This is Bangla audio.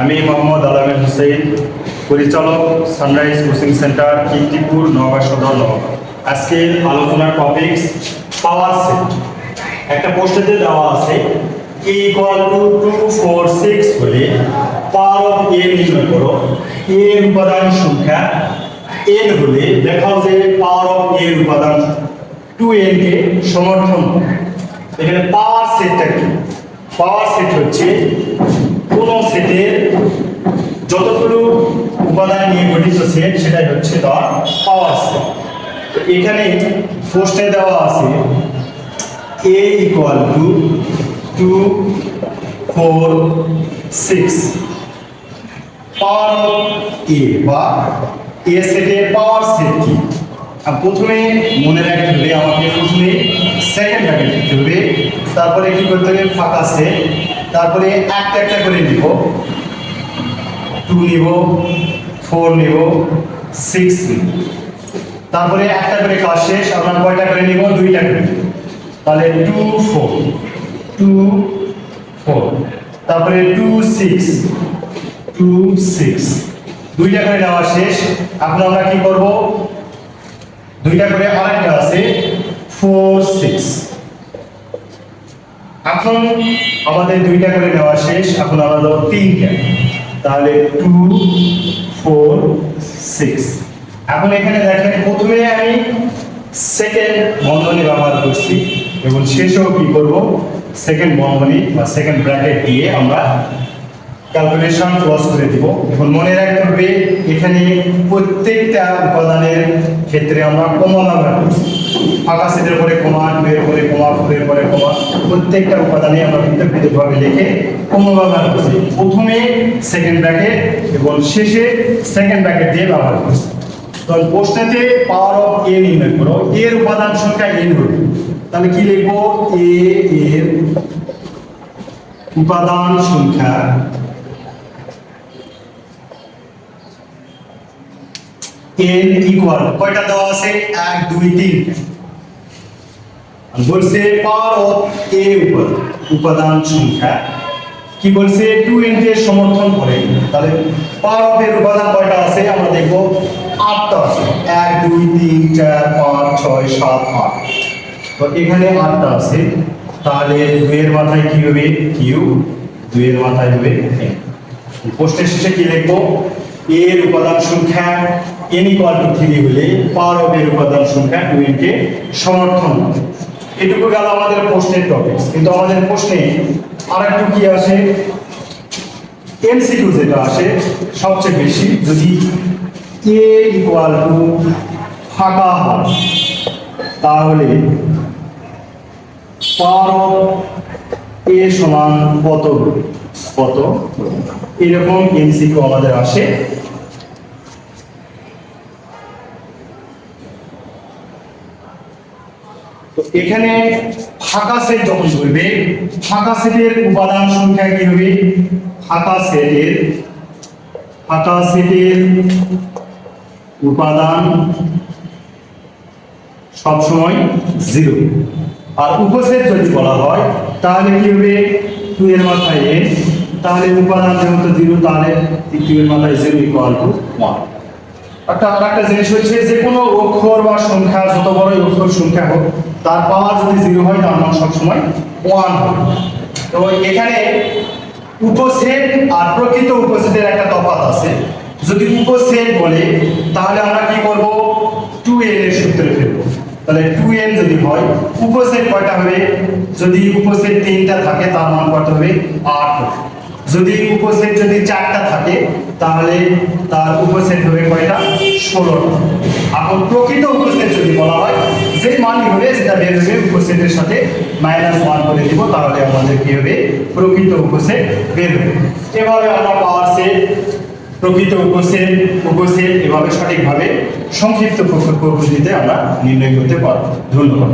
আমি মোহাম্মদ আলমের হোসেন, পরিচালক sunrise coaching centre Kirtipur Naogaon সদর নওগাঁ। আজকের আলোচনার টপিকস পাওয়ার সেট। একটা প্রশ্নেতে দেওয়া আছে E = 246 হলে পাওয়ার অফ A নির্ণয় করো। A এর উপাদান সংখ্যা n হলে দেখাও যে পাওয়ার অফ A এর উপাদান 2n কে সমর্থন করে। এখানে পাওয়ার সেটটা কি? পাওয়ার সেট হচ্ছে কোন সেটের যতগুলো উপাদান নিয়ে গঠিত সেট, সেটাই হচ্ছে তার পাওয়ার সেট। তো এখানে প্রশ্নে দেওয়া আছে A = 2, 4, 6 পাওয়ার অফ A বা A সেটের পাওয়ার সেট কি? প্রথমে মনে রাখতে হবে, আমাকে প্রথমে সেকেন্ড ব্র্যাকেট লিখতে হবে, তারপরে কি করতে হবে ফাঁকা সেট, তারপরে একটা একটা করে নিব, 2 নিব, 4 নিব, 6 নিব, তারপরে একটা করে কাজ শেষ। আমরা কয়টা করে নিব? দুইটা করে। তাহলে 2, 4, 2, 4, তারপরে 2, 6, 2, 6, দুইটা করে নেওয়া শেষ। এখন আমরা কি করব? দুইটা করে আরেকটা আছে 4, 6। এখন আমাদের দুইটা করে নেওয়া শেষ। এখন আমরা দেব তিনটা, তাহলে 2, 4, 6। এখন এখানে দেখেন প্রথমে আমি সেকেন্ড বন্ধনী ব্যবহার করছি এবং শেষেও কি করব? সেকেন্ড বন্ধনী বা সেকেন্ড ব্র্যাকেট দিয়ে আমরা ক্যালকুলেশন ক্লোজ করে দিব। এখন মনে রাখতে হবে এখানে প্রত্যেকটা উপাদানের ক্ষেত্রে আমরা কমা ব্যবহার করছি। ফাঁকা সেটের পরে কমা, 2 এর পরে কমা, 4 এর পরে কমা, প্রত্যেকটা উপাদানে আমরা কিন্তু পৃথকভাবে লিখে কমা ব্যবহার করছি। প্রথমে সেকেন্ড ব্র্যাকেট এবং শেষে সেকেন্ড ব্র্যাকেট দিয়ে ব্যবহার করছি। তো প্রশ্নেতে পাওয়ার অফ A নির্ণয় করো। A এর উপাদান সংখ্যা n হলে তাহলে কি লিখবো? A এর উপাদান সংখ্যা n ইকুয়াল কয়টা দেওয়া আছে? 1, 2, 3। বলছে পাওয়ার অফ A উপাদান সংখ্যা কি বলছে? 2n কে সমর্থন করে। তাহলে পাওয়ার অফ এর উপাদান কয়টা আছে? আমরা দেখব 8টা আছে। 1, 2, 3, 4, 5, 6, 7, 8। তো এখানে 8টা আছে। তাহলে 2 এর মাথায় কি হবে? q, 2 এর মাথায় হবে n। প্রশ্নের শেষে কি লিখবো? A এর উপাদান সংখ্যা n = 3 হলে পাওয়ার অফ এর উপাদান সংখ্যা 2n কে সমর্থন করে। এটুকু গেল আমাদের প্রশ্নের টপিকস। কিন্তু আমাদের প্রশ্নে আরেকটু কি আসে? এমসিকিউ যেটা আসে সবচেয়ে বেশি, যদি A = ফাঁকা হয় তাহলে পাওয়ার অফ A সমান কত কত, এরকম এমসিকিউ আমাদের আসে। তো এখানে ফাঁকা সেট যখন বলবে, ফাঁকা সেটের উপাদান সংখ্যা কি হবে? ফাঁকা সেটের উপাদান সবসময় 0। আর উপসেট যদি বলা হয় তাহলে কি হবে? 2 এর মাথায় n, তাহলে উপাদান যেহেতু 0 তাহলে 2 এর মাথায় 0 = 1। আরেকটা জিনিস হচ্ছে যে কোনো অক্ষর বা সংখ্যা, যত বড় অক্ষর সংখ্যা হোক, তার পাওয়ার যদি 0 হয় তার মান সবসময় 1 হবে। তো এখানে উপসেট আর প্রকৃত উপসেটের একটা তফাৎ আছে। যদি উপসেট বলে তাহলে আমরা কি করব? 2n এর সূত্রে ফেলবো। তাহলে 2n যদি হয়, উপসেট কয়টা হবে? যদি উপসেট 3টা থাকে তার মান কত হবে? 8 হবে। যদি উপসেট 4টা থাকে তাহলে তার উপসেট হবে কয়টা? 16টা। এখন প্রকৃত উপসেট যদি বলা হয়, যে মানই হবে যেটা বের হবে উপসেটের সাথে -1 করে দিব, তাহলে আমাদের কি হবে? প্রকৃত উপসেট বের হবে। এভাবে আমরা পাওয়ার সেট, প্রকৃত উপসেট এভাবে সঠিকভাবে সংক্ষিপ্ত পদ্ধতিতে আমরা নির্ণয় করতে পারব। ধন্যবাদ।